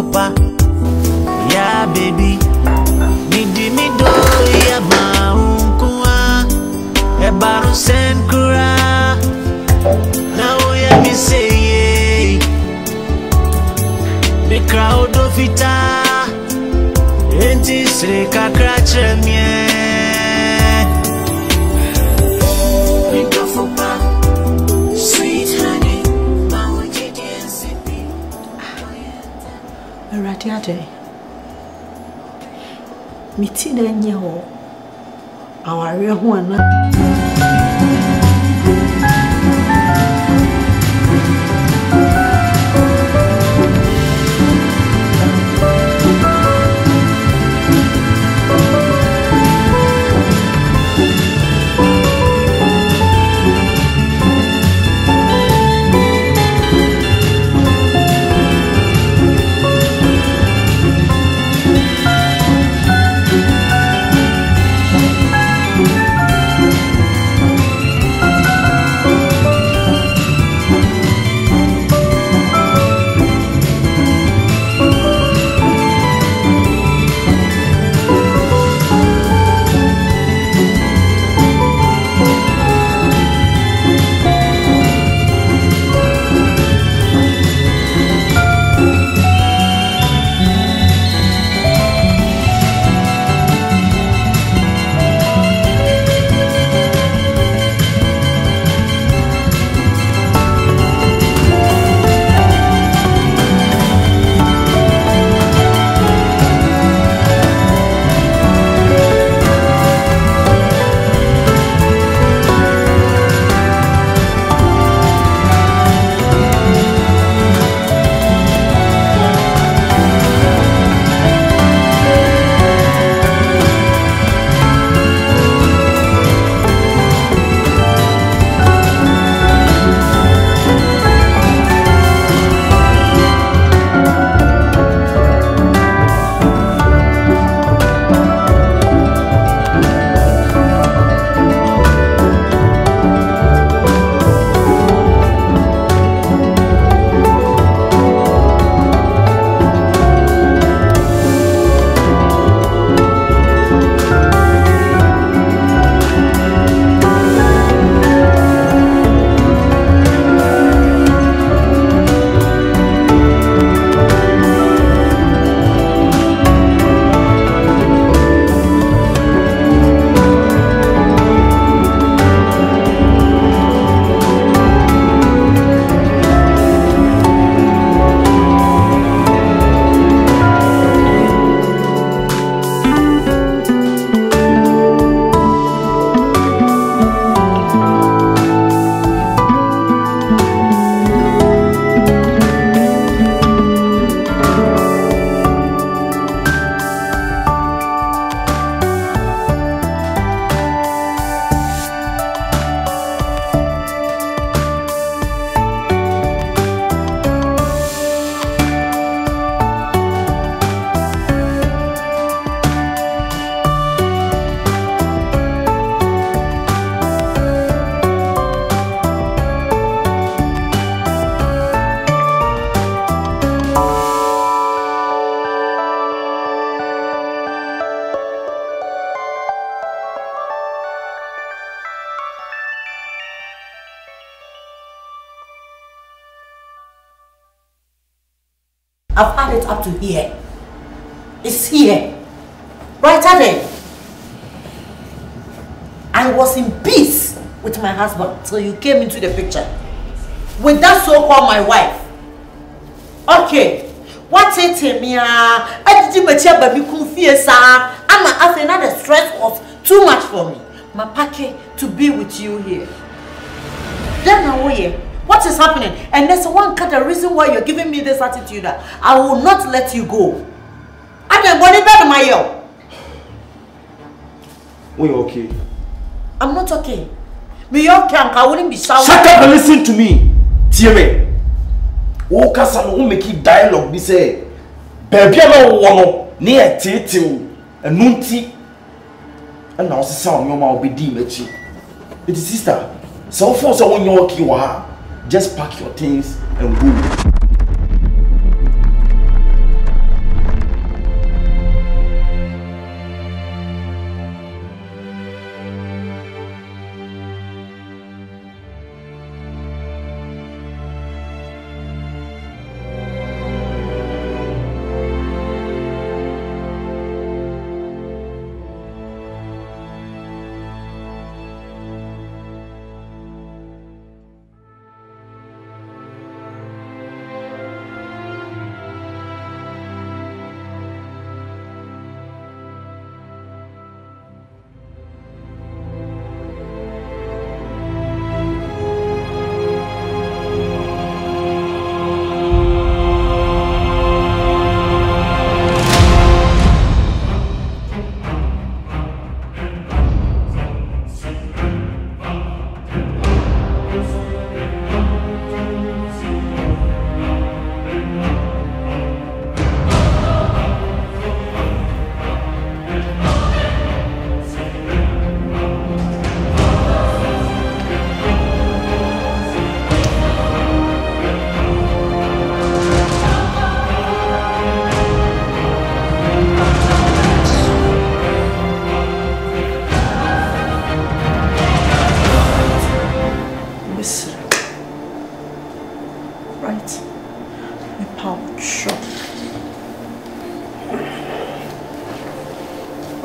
fopa. Yeah, baby. Me do ya maunkuwa. Ebaro senkura. Now ya me say the crowd of ita. Enti sre kakra chemie. Sweet honey, Atadwe. Miti na nye ho. Aware ho ana. I've had it up to here. It's here. Right, Atadwe? I was in peace with my husband till you came into the picture. With that so-called my wife. Okay. What's it to me? I didn't baby Kumasi. I'm asking that the stress was too much for me. My packet to be with you here. Then now, what is happening? And there's one kind of reason why you're giving me this attitude that I will not let you go. I don't want it better, my We're okay. I'm not okay. Me okay, I wouldn't be shouting. Shut up and listen to me. Tieme. O kasa no make it dialogue be say. Baby no wono near tete enunti. And now se sound your mouth be di mechi. It is sister. So for so when you're okay wa. Just pack your things and go.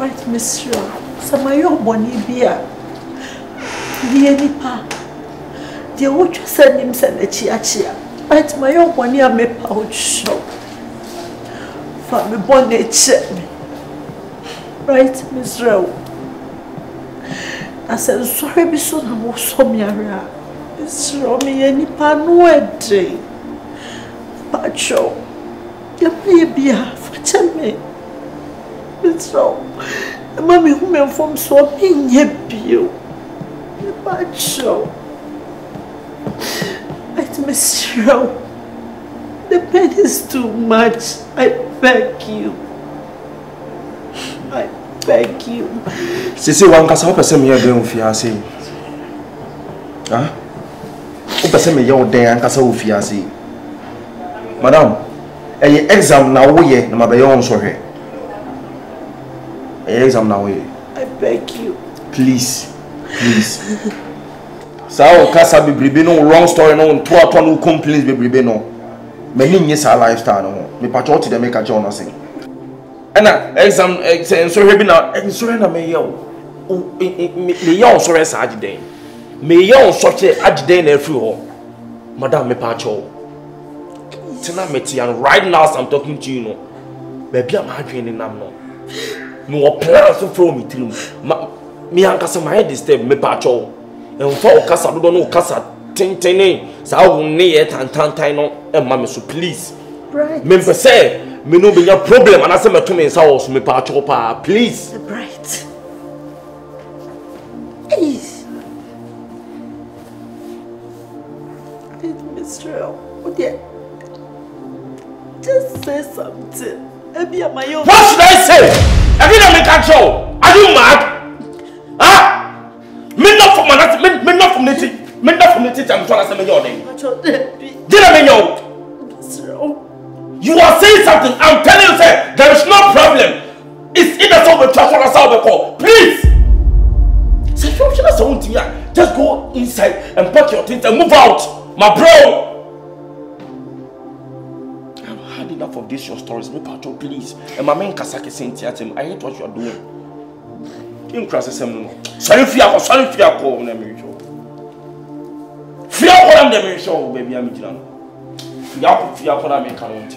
Right, Monsieur. Samayo Bonibia. The Nipa. The Ucha send him send a chia. Right, my own money I make out show. For me bonnet check me. Right, Miss Rowe. I said, sorry, be so I was so near. It's me any pan day. Pacho, you may be a for me. It's so. Mammy, who may from so being you. Pacho. Right, Miss Rowe. The pain is too much. I beg you. I beg you. Sisi wankasa wo pese me ye den ofiase. Ah? Wo pese me ye wo den ankasa ofiase. Madam, exam na wo ye na mabe ye won so hwe. Exam na wo ye. I beg you. Please. Sao kasa bibribe no wrong story no to no complaints bibribe no. Many nyesa lifestyle no. Me patcho to dem make a job no say. Ena exam so hebi na so na me ye me ye so resa agiden. Me ye so che agiden na afri ho. Madam me patcho. Tina meti and right now as I'm talking to you no. Baby am adwen ni nam no. Me wo plan so from me tirim. Me ankasa my head disturb me patcho. En fa o kasa do no kasa tentene sa wo ne ye tantantan no e ma me so please. Right. Me say me no be your problem and I say me to me sa wo so me patcho pa please. Right. Please. Mr. Oh dear. Just say something. What should I say? I didn't make a show. Are you mad? Ah? Me not from the teacher. I'm trying to say your name. You are saying something. I'm telling you, sir, there is no problem. It's either so we trust or so call. Please. Just go inside and pack your things and move out. My bro. Enough of this your stories, me patcho, please. And my man Kasaki saying to him, I hate what you are doing. In crisis, sorry fear, call them show. Fear for them show, baby. I'm Milan. Fear for them count.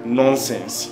Nonsense.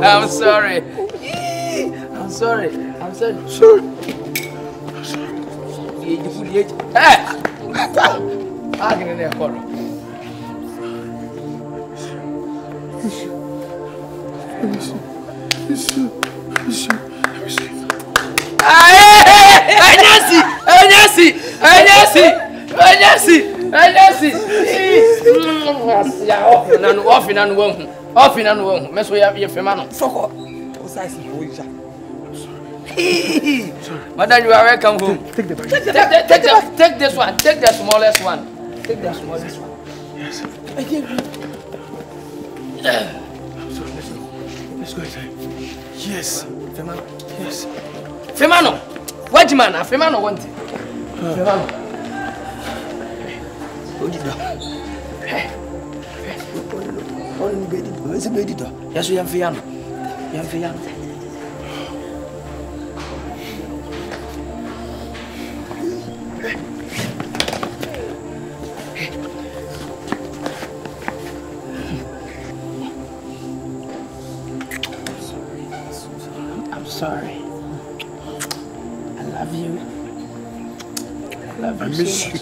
I'm sorry. I'm sorry. I'm sorry. Sorry. Hey! I'm going to call. Madam, you are welcome home. Take this one. Take the smallest one. Take the smallest one. Yes. I gave you. Let's go inside. Yes. Femano. Yes. Femano. What man? Femano want it. Femano. Hold it down. Hey. Hold it down. Where's the baby door? Yes, we have Fiano. We have Fiano. Sorry. I love you. I miss you.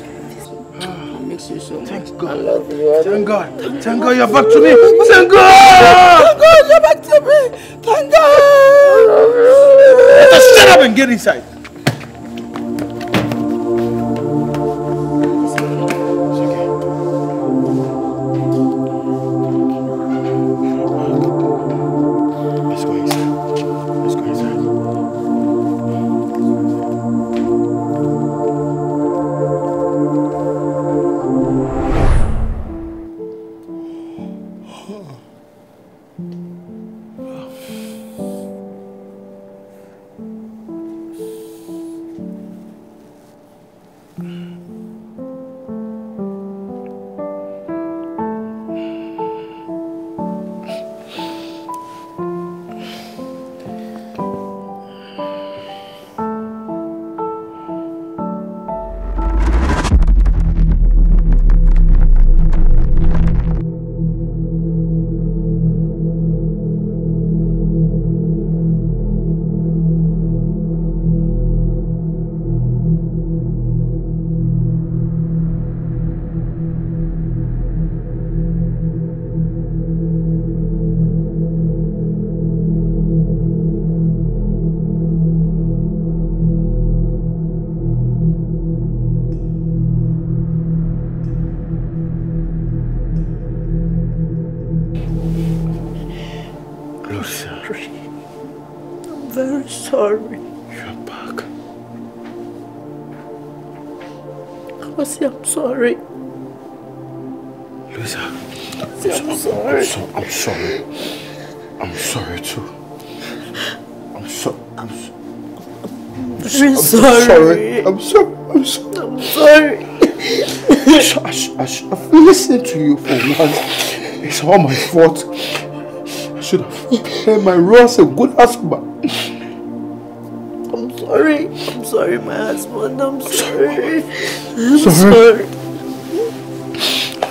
I miss you so much. Thank God. I love you. Thank God. Thank God you're back to me. Thank God. Thank God you're back to me. Thank God. I love you. Let us shut up and get inside. Sorry. You're back. Kumasi, I'm sorry. Louisa. I'm sorry. I'm sorry. I'm sorry too. I'm sorry. Very sorry. I'm sorry. I'm sorry. I should have listened to you for once. It's all my fault. I should have played my role as a good husband. I'm sorry, my husband. I'm sorry. I'm sorry.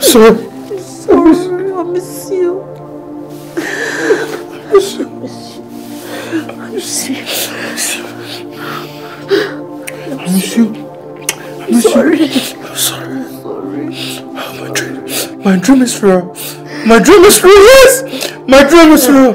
Sorry. Sorry. I miss you. I miss you. I'm sorry. I'm sorry. Oh, my dream is real. My dream is real. Yes. My dream is real.